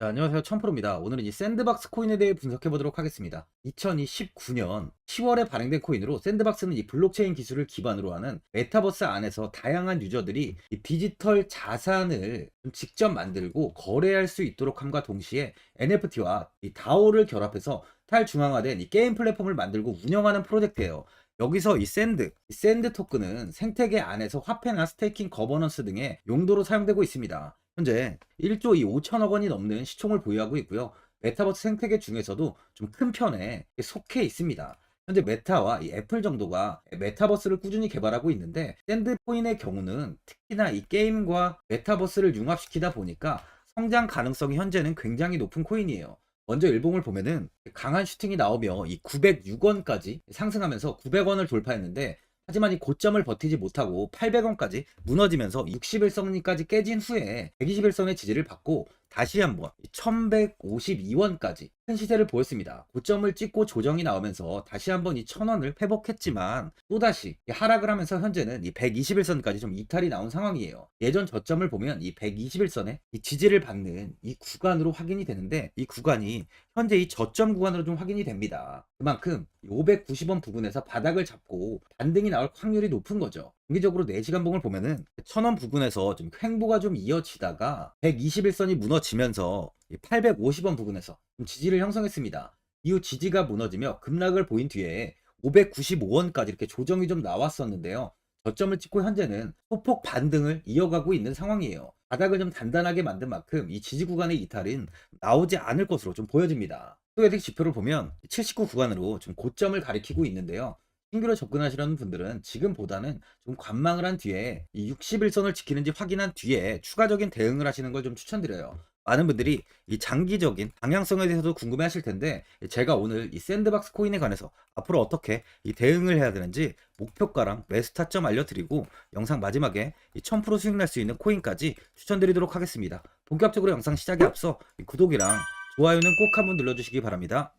자, 안녕하세요. 천프로입니다. 오늘은 이 샌드박스 코인에 대해 분석해 보도록 하겠습니다. 2019년 10월에 발행된 코인으로 샌드박스는 이 블록체인 기술을 기반으로 하는 메타버스 안에서 다양한 유저들이 이 디지털 자산을 직접 만들고 거래할 수 있도록 함과 동시에 NFT와 이 DAO를 결합해서 탈중앙화된 이 게임 플랫폼을 만들고 운영하는 프로젝트예요. 여기서 이 샌드 토큰은 생태계 안에서 화폐나 스테이킹 거버넌스 등의 용도로 사용되고 있습니다. 현재 1조 5천억 원이 넘는 시총을 보유하고 있고요. 메타버스 생태계 중에서도 좀 큰 편에 속해 있습니다. 현재 메타와 이 애플 정도가 메타버스를 꾸준히 개발하고 있는데 샌드코인의 경우는 특히나 이 게임과 메타버스를 융합시키다 보니까 성장 가능성이 현재는 굉장히 높은 코인이에요. 먼저 일봉을 보면은 강한 슈팅이 나오며 이 906원까지 상승하면서 900원을 돌파했는데, 하지만 이 고점을 버티지 못하고 800원까지 무너지면서 61선까지 깨진 후에 121선의 지지를 받고 다시 한번 1152원까지 큰 시세를 보였습니다. 고점을 찍고 조정이 나오면서 다시 한번 이 1000원을 회복했지만 또다시 하락을 하면서 현재는 이 121선까지 좀 이탈이 나온 상황이에요. 예전 저점을 보면 이 121선에 이 지지를 받는 이 구간으로 확인이 되는데, 이 구간이 현재 이 저점 구간으로 좀 확인이 됩니다. 그만큼 590원 부근에서 바닥을 잡고 반등이 나올 확률이 높은 거죠. 단기적으로 4시간 봉을 보면은 1000원 부근에서 좀 횡보가 좀 이어지다가 121선이 무너지면서 850원 부근에서 좀 지지를 형성했습니다. 이후 지지가 무너지며 급락을 보인 뒤에 595원까지 이렇게 조정이 좀 나왔었는데요. 저점을 찍고 현재는 소폭 반등을 이어가고 있는 상황이에요. 바닥을 좀 단단하게 만든 만큼 이 지지 구간의 이탈은 나오지 않을 것으로 좀 보여집니다. 소개팅 지표를 보면 79 구간으로 좀 고점을 가리키고 있는데요. 신규로 접근하시려는 분들은 지금보다는 좀 관망을 한 뒤에 이 61선을 지키는지 확인한 뒤에 추가적인 대응을 하시는 걸 좀 추천드려요. 많은 분들이 이 장기적인 방향성에 대해서도 궁금해 하실 텐데, 제가 오늘 이 샌드박스 코인에 관해서 앞으로 어떻게 이 대응을 해야 되는지 목표가랑 매수 타점 알려드리고, 영상 마지막에 이 1000% 수익 날 수 있는 코인까지 추천드리도록 하겠습니다. 본격적으로 영상 시작에 앞서 이 구독이랑 좋아요는 꼭 한번 눌러주시기 바랍니다.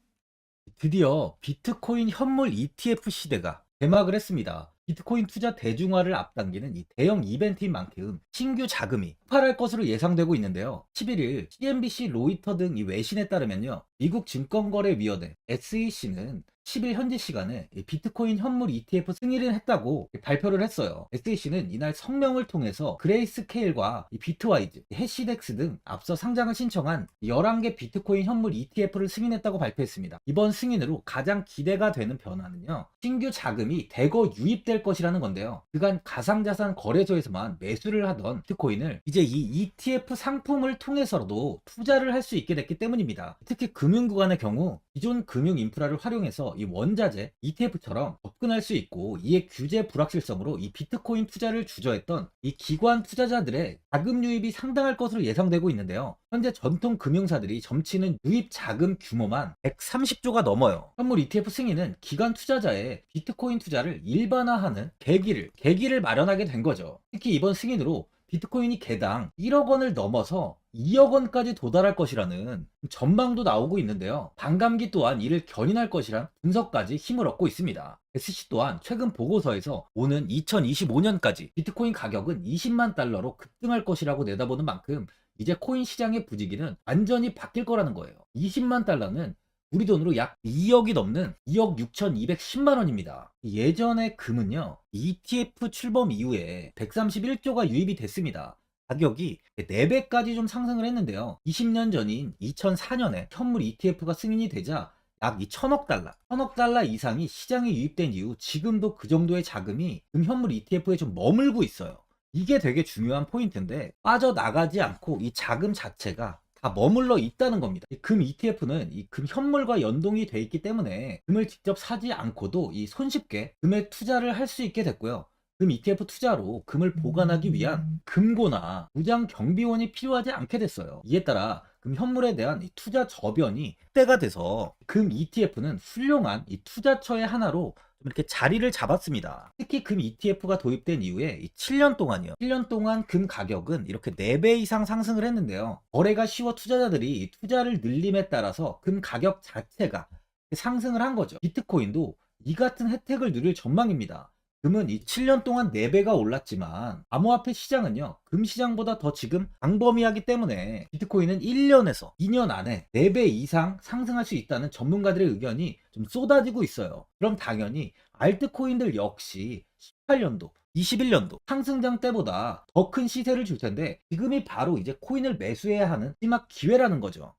드디어 비트코인 현물 ETF 시대가 개막을 했습니다. 비트코인 투자 대중화를 앞당기는 이 대형 이벤트인 만큼 신규 자금이 폭발할 것으로 예상되고 있는데요. 11일 CNBC, 로이터 등 이 외신에 따르면요, 미국 증권거래위원회 SEC는 10일 현지 시간에 이 비트코인 현물 ETF 승인을 했다고 발표를 했어요. SEC는 이날 성명을 통해서 그레이스케일과 이 비트와이즈, 해시덱스 등 앞서 상장을 신청한 11개 비트코인 현물 ETF를 승인했다고 발표했습니다. 이번 승인으로 가장 기대가 되는 변화는요, 신규 자금이 대거 유입될 것이라는 건데요. 그간 가상자산 거래소에서만 매수를 하던 비트코인을 이제 이 ETF 상품을 통해서도 투자를 할 수 있게 됐기 때문입니다. 특히 금융구간의 경우 기존 금융 인프라를 활용해서 이 원자재 ETF처럼 접근할 수 있고, 이에 규제 불확실성으로 이 비트코인 투자를 주저했던 이 기관 투자자들의 자금 유입이 상당할 것으로 예상되고 있는데요. 현재 전통 금융사들이 점치는 유입 자금 규모만 130조가 넘어요. 현물 ETF 승인은 기관 투자자의 비트코인 투자를 일반화하는 계기를 마련하게 된 거죠. 특히 이번 승인으로 비트코인이 개당 1억 원을 넘어서 2억 원까지 도달할 것이라는 전망도 나오고 있는데요. 반감기 또한 이를 견인할 것이란 분석까지 힘을 얻고 있습니다. SC 또한 최근 보고서에서 오는 2025년까지 비트코인 가격은 20만 달러로 급등할 것이라고 내다보는 만큼 이제 코인 시장의 부지기는 완전히 바뀔 거라는 거예요. 20만 달러는 우리 돈으로 약 2억이 넘는 2억 6,210만 원입니다. 예전에 금은요, ETF 출범 이후에 131조가 유입이 됐습니다. 가격이 4배까지 좀 상승을 했는데요. 20년 전인 2004년에 현물 ETF가 승인이 되자 약 1000억 달러 이상이 시장에 유입된 이후 지금도 그 정도의 자금이 현물 ETF에 좀 머물고 있어요. 이게 되게 중요한 포인트인데, 빠져나가지 않고 이 자금 자체가 다 머물러 있다는 겁니다. 금 ETF는 이 금 현물과 연동이 돼 있기 때문에 금을 직접 사지 않고도 이 손쉽게 금에 투자를 할 수 있게 됐고요. 금 ETF 투자로 금을 보관하기 위한 금고나 무장 경비원이 필요하지 않게 됐어요. 이에 따라 금 현물에 대한 이 투자 저변이 확대가 돼서 금 ETF는 훌륭한 이 투자처의 하나로 좀 이렇게 자리를 잡았습니다. 특히 금 ETF가 도입된 이후에 이 7년 동안이요. 7년 동안 금 가격은 이렇게 4배 이상 상승을 했는데요. 거래가 쉬워 투자자들이 이 투자를 늘림에 따라서 금 가격 자체가 상승을 한 거죠. 비트코인도 이 같은 혜택을 누릴 전망입니다. 금은 이 7년 동안 4배가 올랐지만 암호화폐 시장은요, 금 시장보다 더 지금 광범위하기 때문에 비트코인은 1년에서 2년 안에 4배 이상 상승할 수 있다는 전문가들의 의견이 좀 쏟아지고 있어요. 그럼 당연히 알트코인들 역시 18년도 21년도 상승장 때보다 더 큰 시세를 줄 텐데, 지금이 바로 이제 코인을 매수해야 하는 마지막 기회라는 거죠.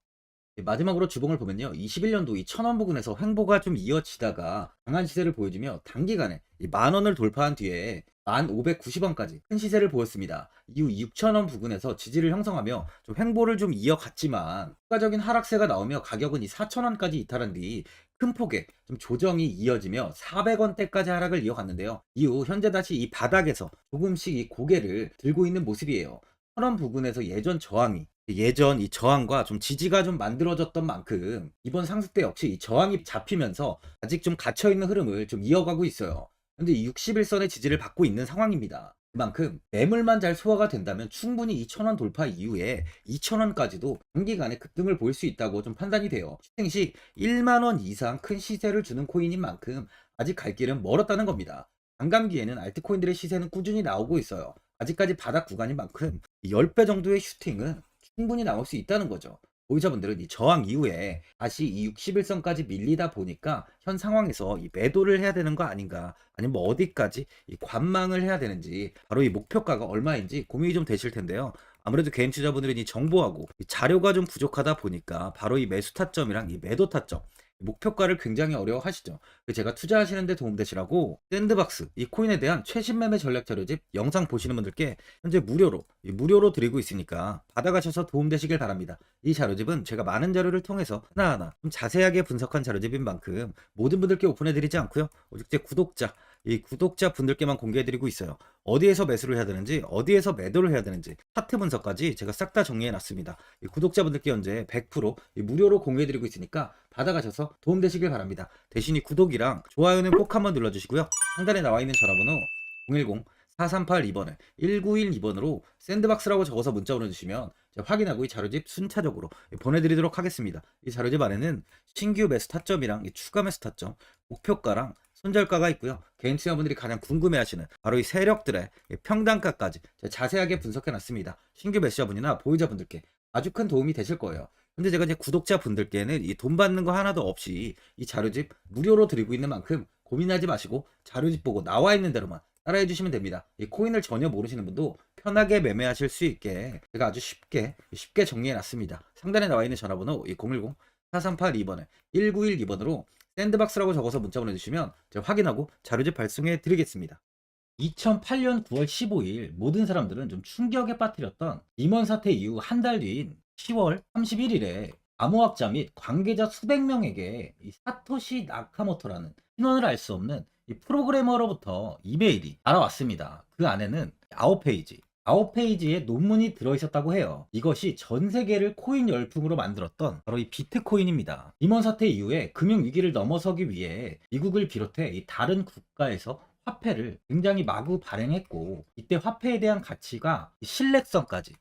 마지막으로 주봉을 보면요, 21년도 이 1,000원 부근에서 횡보가 좀 이어지다가 강한 시세를 보여주며 단기간에 이 10,000원을 돌파한 뒤에 1,590원까지 큰 시세를 보였습니다. 이후 6,000원 부근에서 지지를 형성하며 좀 횡보를 좀 이어갔지만, 추가적인 하락세가 나오며 가격은 이 4,000원까지 이탈한 뒤 큰 폭의 좀 조정이 이어지며 400원대까지 하락을 이어갔는데요. 이후 현재 다시 이 바닥에서 조금씩 이 고개를 들고 있는 모습이에요. 1,000원 부근에서 예전 이 저항과 좀 지지가 좀 만들어졌던 만큼 이번 상승 때 역시 이 저항이 잡히면서 아직 좀 갇혀있는 흐름을 좀 이어가고 있어요. 현재 61선의 지지를 받고 있는 상황입니다. 그만큼 매물만 잘 소화가 된다면 충분히 2,000원 돌파 이후에 2,000원까지도 단기간에 급등을 보일 수 있다고 좀 판단이 돼요. 시행시 1만원 이상 큰 시세를 주는 코인인 만큼 아직 갈 길은 멀었다는 겁니다. 반감기에는 알트코인들의 시세는 꾸준히 나오고 있어요. 아직까지 바닥 구간인 만큼 10배 정도의 슈팅은 충분히 나올 수 있다는 거죠. 보유자분들은 이 저항 이후에 다시 이 61선까지 밀리다 보니까 현 상황에서 이 매도를 해야 되는 거 아닌가, 아니면 뭐 어디까지 이 관망을 해야 되는지, 바로 이 목표가가 얼마인지 고민이 좀 되실 텐데요. 아무래도 개인 투자분들은 이 정보하고 이 자료가 좀 부족하다 보니까 바로 이 매수 타점이랑 이 매도 타점, 목표가를 굉장히 어려워하시죠. 제가 투자하시는 데 도움되시라고 샌드박스 이 코인에 대한 최신 매매 전략 자료집 영상 보시는 분들께 현재 무료로 드리고 있으니까 받아가셔서 도움되시길 바랍니다. 이 자료집은 제가 많은 자료를 통해서 하나하나 좀 자세하게 분석한 자료집인 만큼 모든 분들께 오픈해드리지 않고요, 오직 제 구독자 분들께만 공개해드리고 있어요. 어디에서 매수를 해야 되는지, 어디에서 매도를 해야 되는지 차트 분석까지 제가 싹 다 정리해놨습니다. 구독자분들께 현재 100% 무료로 공개해드리고 있으니까 받아가셔서 도움되시길 바랍니다. 대신 이 구독이랑 좋아요는 꼭 한번 눌러주시고요. 상단에 나와있는 전화번호 010-4382번에 1912번으로 샌드박스라고 적어서 문자 보내주시면 제가 확인하고 이 자료집 순차적으로 보내드리도록 하겠습니다. 이 자료집 안에는 신규 매수 타점이랑 이 추가 매수 타점, 목표가랑 손절가가 있고요. 개인 투자분들이 가장 궁금해하시는 바로 이 세력들의 평단가까지 자세하게 분석해놨습니다. 신규 매수자분이나 보유자분들께 아주 큰 도움이 되실 거예요. 근데 제가 이제 구독자분들께는 이 돈 받는 거 하나도 없이 이 자료집 무료로 드리고 있는 만큼 고민하지 마시고 자료집 보고 나와 있는 대로만 따라해 주시면 됩니다. 이 코인을 전혀 모르시는 분도 편하게 매매하실 수 있게 제가 아주 쉽게 정리해 놨습니다. 상단에 나와 있는 전화번호 010-4382번에 1912번으로 샌드박스라고 적어서 문자 보내주시면 제가 확인하고 자료집 발송해 드리겠습니다. 2008년 9월 15일 모든 사람들은 좀 충격에 빠뜨렸던 리먼 사태 이후 한 달 뒤인 10월 31일에 암호학자 및 관계자 수백 명에게 이 사토시 나카모토라는 신원을 알 수 없는 이 프로그래머로부터 이메일이 날아왔습니다. 그 안에는 9페이지의 논문이 들어있었다고 해요. 이것이 전 세계를 코인 열풍으로 만들었던 바로 이 비트코인입니다. 리먼 사태 이후에 금융위기를 넘어서기 위해 미국을 비롯해 이 다른 국가에서 화폐를 굉장히 마구 발행했고, 이때 화폐에 대한 가치가 신뢰성까지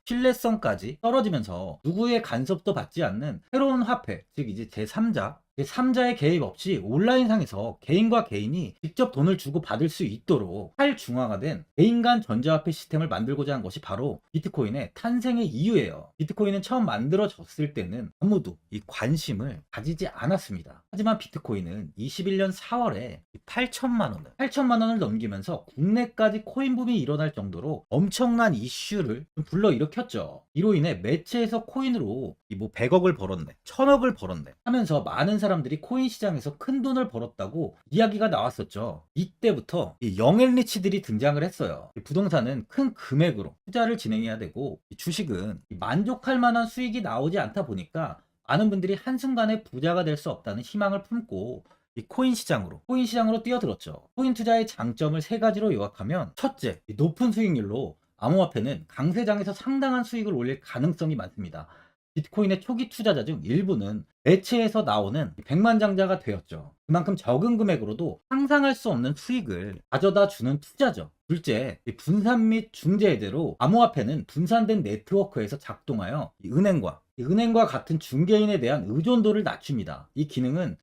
떨어지면서 누구의 간섭도 받지 않는 새로운 화폐, 즉 이제 제3자의 개입 없이 온라인상에서 개인과 개인이 직접 돈을 주고 받을 수 있도록 탈중앙화된 개인 간 전자화폐 시스템을 만들고자 한 것이 바로 비트코인의 탄생의 이유예요. 비트코인은 처음 만들어졌을 때는 아무도 이 관심을 가지지 않았습니다. 하지만 비트코인은 21년 4월에 8천만 원을 넘기면서 국내까지 코인 붐이 일어날 정도로 엄청난 이슈를 불러일으켰죠. 이로 인해 매체에서 코인으로 100억을 벌었네, 1000억을 벌었네 하면서 많은 사람들이 코인 시장에서 큰 돈을 벌었다고 이야기가 나왔었죠. 이때부터 이 영앤리치들이 등장을 했어요. 부동산은 큰 금액으로 투자를 진행해야 되고, 주식은 만족할 만한 수익이 나오지 않다 보니까 많은 분들이 한순간에 부자가 될 수 없다는 희망을 품고 이 코인 시장으로 뛰어들었죠. 코인 투자의 장점을 3가지로 요약하면, 첫째, 높은 수익률로 암호화폐는 강세장에서 상당한 수익을 올릴 가능성이 많습니다. 비트코인의 초기 투자자 중 일부는 매체에서 나오는 백만장자가 되었죠. 그만큼 적은 금액으로도 상상할 수 없는 수익을 가져다 주는 투자죠. 둘째, 분산 및 중재제로 암호화폐는 분산된 네트워크에서 작동하여 은행과 같은 중개인에 대한 의존도를 낮춥니다. 이 기능은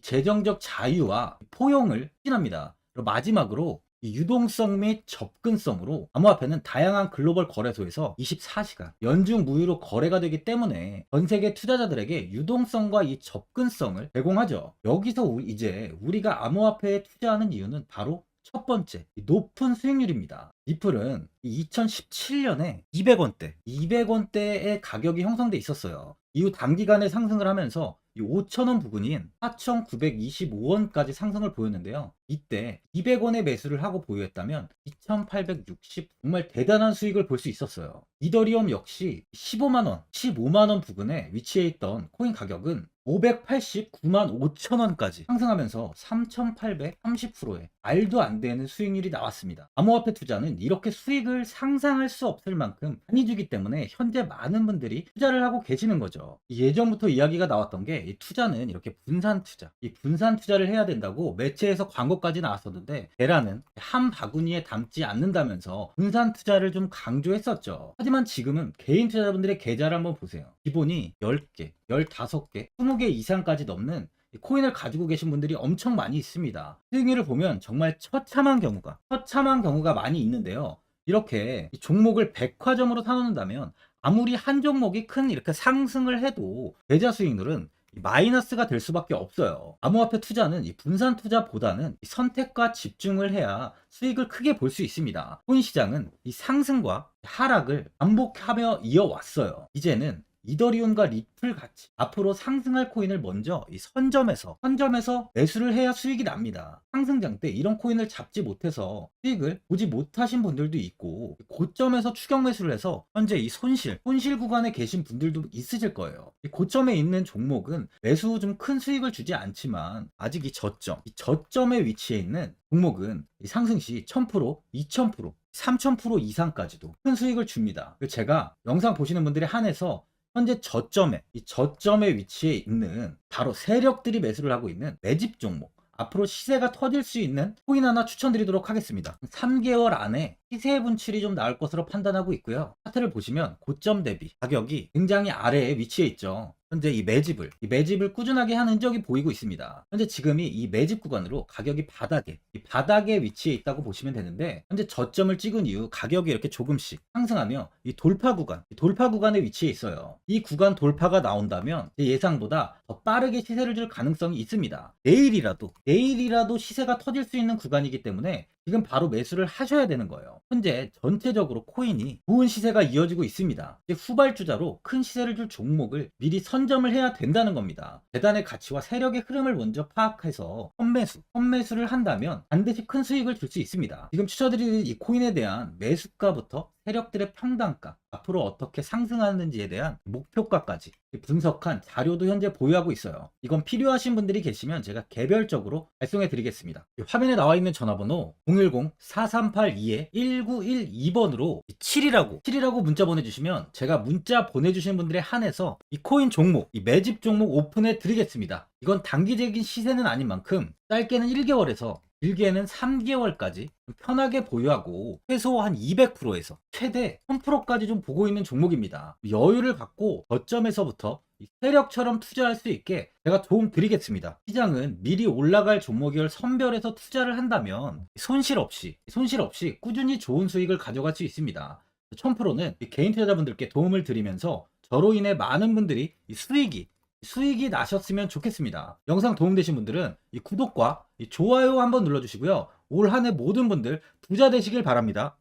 재정적 자유와 포용을 추진합니다. 그리고 마지막으로 이 유동성 및 접근성으로 암호화폐는 다양한 글로벌 거래소에서 24시간 연중 무휴로 거래가 되기 때문에 전 세계 투자자들에게 유동성과 이 접근성을 제공하죠. 여기서 이제 우리가 암호화폐에 투자하는 이유는 바로 첫 번째, 이 높은 수익률입니다. 리플은 2017년에 200원대의 가격이 형성돼 있었어요. 이후 단기간에 상승을 하면서 이 5,000원 부근인 4,925원까지 상승을 보였는데요. 이때 200원의 매수를 하고 보유했다면 2,860 정말 대단한 수익을 볼 수 있었어요. 이더리움 역시 15만원 부근에 위치해 있던 코인 가격은 589만 5천원까지 상승하면서 3,830%의 말도 안 되는 수익률이 나왔습니다. 암호화폐 투자는 이렇게 수익을 상상할 수 없을 만큼 많이 주기 때문에 현재 많은 분들이 투자를 하고 계시는 거죠. 예전부터 이야기가 나왔던 게 이 투자는 이렇게 분산 투자, 이 분산 투자를 해야 된다고 매체에서 광고까지 나왔었는데 테라는 한 바구니에 담지 않는다면서 분산 투자를 좀 강조했었죠. 하지만 지금은 개인 투자자분들의 계좌를 한번 보세요. 기본이 10개, 15개, 20개 이상까지 넘는 코인을 가지고 계신 분들이 엄청 많이 있습니다. 수익률을 보면 정말 처참한 경우가 많이 있는데요. 이렇게 종목을 백화점으로 사놓는다면 아무리 한 종목이 큰 이렇게 상승을 해도 계좌 수익률은 마이너스가 될 수밖에 없어요. 암호화폐 투자는 이 분산 투자보다는 이 선택과 집중을 해야 수익을 크게 볼 수 있습니다. 코인 시장은 이 상승과 하락을 반복하며 이어왔어요. 이제는 이더리움과 리플 같이 앞으로 상승할 코인을 먼저 이 선점에서 매수를 해야 수익이 납니다. 상승장 때 이런 코인을 잡지 못해서 수익을 보지 못하신 분들도 있고, 고점에서 추격 매수를 해서 현재 이 손실 구간에 계신 분들도 있으실 거예요. 이 고점에 있는 종목은 매수 후 좀 큰 수익을 주지 않지만 아직 이 저점에 위치해 있는 종목은 이 상승 시 1000%, 2000%, 3000% 이상까지도 큰 수익을 줍니다. 제가 영상 보시는 분들에 한해서 현재 저점에 위치해 있는 바로 세력들이 매수를 하고 있는 매집 종목, 앞으로 시세가 터질 수 있는 코인 하나 추천드리도록 하겠습니다. 3개월 안에 시세 분출이 좀 나올 것으로 판단하고 있고요. 차트를 보시면 고점 대비 가격이 굉장히 아래에 위치해 있죠. 현재 이 매집을 꾸준하게 한 흔적이 보이고 있습니다. 현재 지금이 이 매집 구간으로 가격이 바닥에 위치해 있다고 보시면 되는데, 현재 저점을 찍은 이후 가격이 이렇게 조금씩 상승하며 이 돌파 구간에 위치해 있어요. 이 구간 돌파가 나온다면 제 예상보다 더 빠르게 시세를 줄 가능성이 있습니다. 내일이라도 시세가 터질 수 있는 구간이기 때문에 지금 바로 매수를 하셔야 되는 거예요. 현재 전체적으로 코인이 좋은 시세가 이어지고 있습니다. 이제 후발주자로 큰 시세를 줄 종목을 미리 선점을 해야 된다는 겁니다. 재단의 가치와 세력의 흐름을 먼저 파악해서 선매수를 한다면 반드시 큰 수익을 줄 수 있습니다. 지금 추천드리는 이 코인에 대한 매수가부터 세력들의 평단가, 앞으로 어떻게 상승하는지에 대한 목표가까지 분석한 자료도 현재 보유하고 있어요. 이건 필요하신 분들이 계시면 제가 개별적으로 발송해 드리겠습니다. 화면에 나와 있는 전화번호 010-4382-1912번으로 7이라고 문자 보내주시면 제가 문자 보내주신 분들에 한해서 이 코인 종목, 이 매집 종목 오픈해 드리겠습니다. 이건 단기적인 시세는 아닌 만큼 짧게는 1개월에서 길게는 3개월까지 편하게 보유하고 최소 한 200%에서 최대 1000%까지 좀 보고 있는 종목입니다. 여유를 갖고 저점에서부터 세력처럼 투자할 수 있게 제가 도움 드리겠습니다. 시장은 미리 올라갈 종목을 선별해서 투자를 한다면 손실 없이 꾸준히 좋은 수익을 가져갈 수 있습니다. 1000%는 개인 투자자분들께 도움을 드리면서 저로 인해 많은 분들이 수익이 나셨으면 좋겠습니다. 영상 도움되신 분들은 이 구독과 이 좋아요 한번 눌러주시고요. 올 한 해 모든 분들 부자 되시길 바랍니다.